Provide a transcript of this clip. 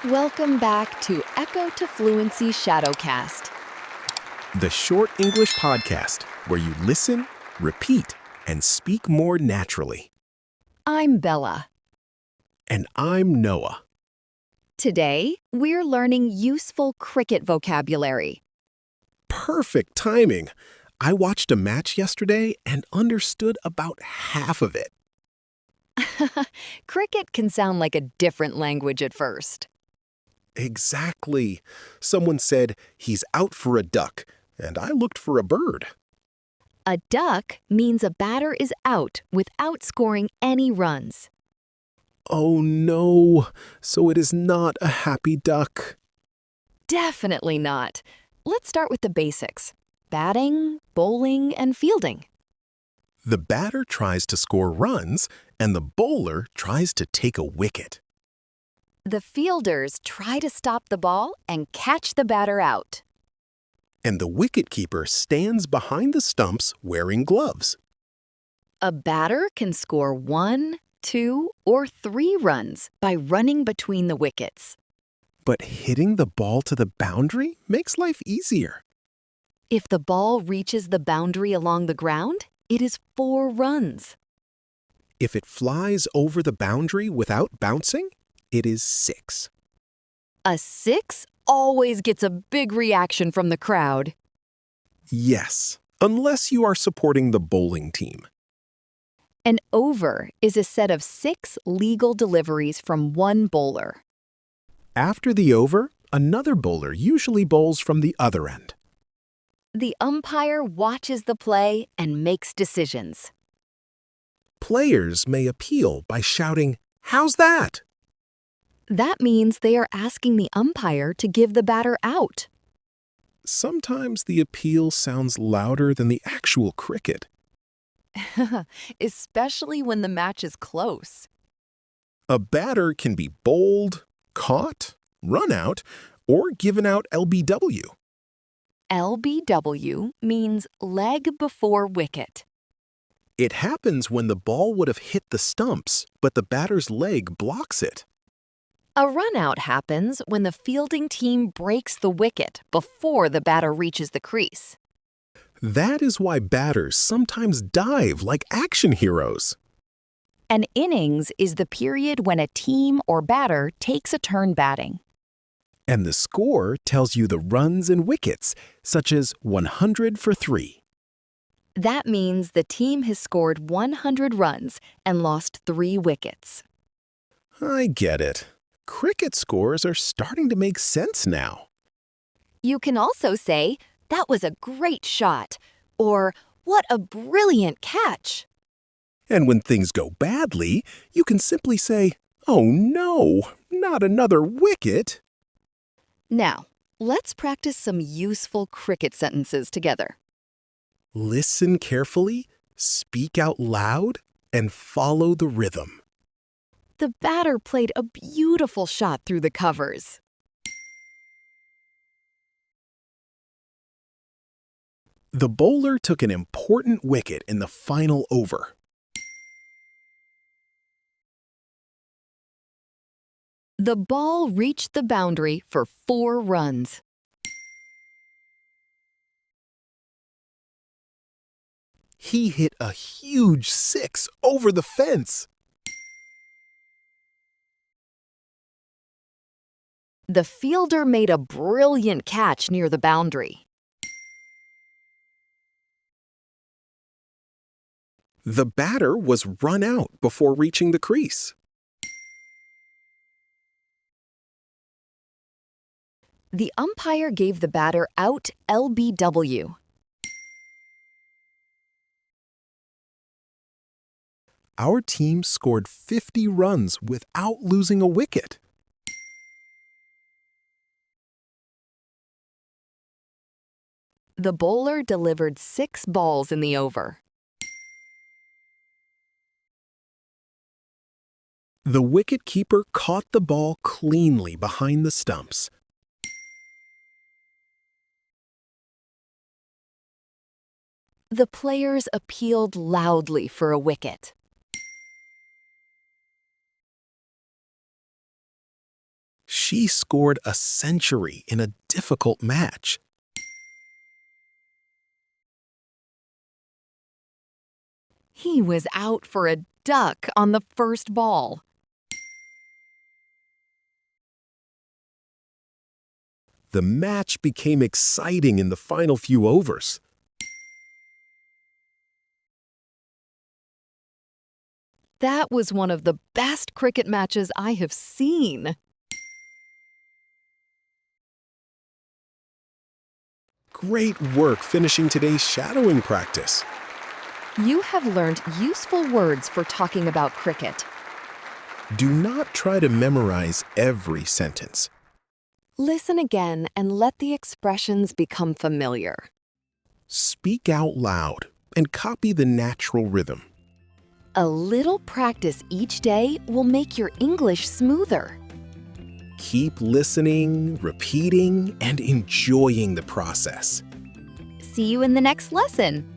Welcome back to Echo to Fluency Shadowcast. The short English podcast where you listen, repeat, and speak more naturally. I'm Bella. And I'm Noah. Today, we're learning useful cricket vocabulary. Perfect timing. I watched a match yesterday and understood about half of it. Cricket can sound like a different language at first. Exactly. Someone said, he's out for a duck, and I looked for a bird. A duck means a batter is out without scoring any runs. Oh no, so it is not a happy duck. Definitely not. Let's start with the basics: batting, bowling, and fielding. The batter tries to score runs, and the bowler tries to take a wicket. The fielders try to stop the ball and catch the batter out. And the wicketkeeper stands behind the stumps wearing gloves. A batter can score 1, 2, or 3 runs by running between the wickets. But hitting the ball to the boundary makes life easier. If the ball reaches the boundary along the ground, it is 4 runs. If it flies over the boundary without bouncing, it is 6. A 6 always gets a big reaction from the crowd. Yes, unless you are supporting the bowling team. An over is a set of 6 legal deliveries from one bowler. After the over, another bowler usually bowls from the other end. The umpire watches the play and makes decisions. Players may appeal by shouting, "How's that?" That means they are asking the umpire to give the batter out. Sometimes the appeal sounds louder than the actual cricket. Especially when the match is close. A batter can be bowled, caught, run out, or given out LBW. LBW means leg before wicket. It happens when the ball would have hit the stumps, but the batter's leg blocks it. A run-out happens when the fielding team breaks the wicket before the batter reaches the crease. That is why batters sometimes dive like action heroes. An innings is the period when a team or batter takes a turn batting. And the score tells you the runs and wickets, such as 100 for 3. That means the team has scored 100 runs and lost 3 wickets. I get it. Cricket scores are starting to make sense now. You can also say, "That was a great shot," or "What a brilliant catch." And when things go badly, you can simply say, "Oh no, not another wicket." Now, let's practice some useful cricket sentences together. Listen carefully, speak out loud, and follow the rhythm. The batter played a beautiful shot through the covers. The bowler took an important wicket in the final over. The ball reached the boundary for 4 runs. He hit a huge 6 over the fence. The fielder made a brilliant catch near the boundary. The batter was run out before reaching the crease. The umpire gave the batter out LBW. Our team scored 50 runs without losing a wicket. The bowler delivered 6 balls in the over. The wicketkeeper caught the ball cleanly behind the stumps. The players appealed loudly for a wicket. She scored a century in a difficult match. He was out for a duck on the first ball. The match became exciting in the final few overs. That was one of the best cricket matches I have seen. Great work finishing today's shadowing practice. You have learned useful words for talking about cricket. Do not try to memorize every sentence. Listen again and let the expressions become familiar. Speak out loud and copy the natural rhythm. A little practice each day will make your English smoother. Keep listening, repeating, and enjoying the process. See you in the next lesson.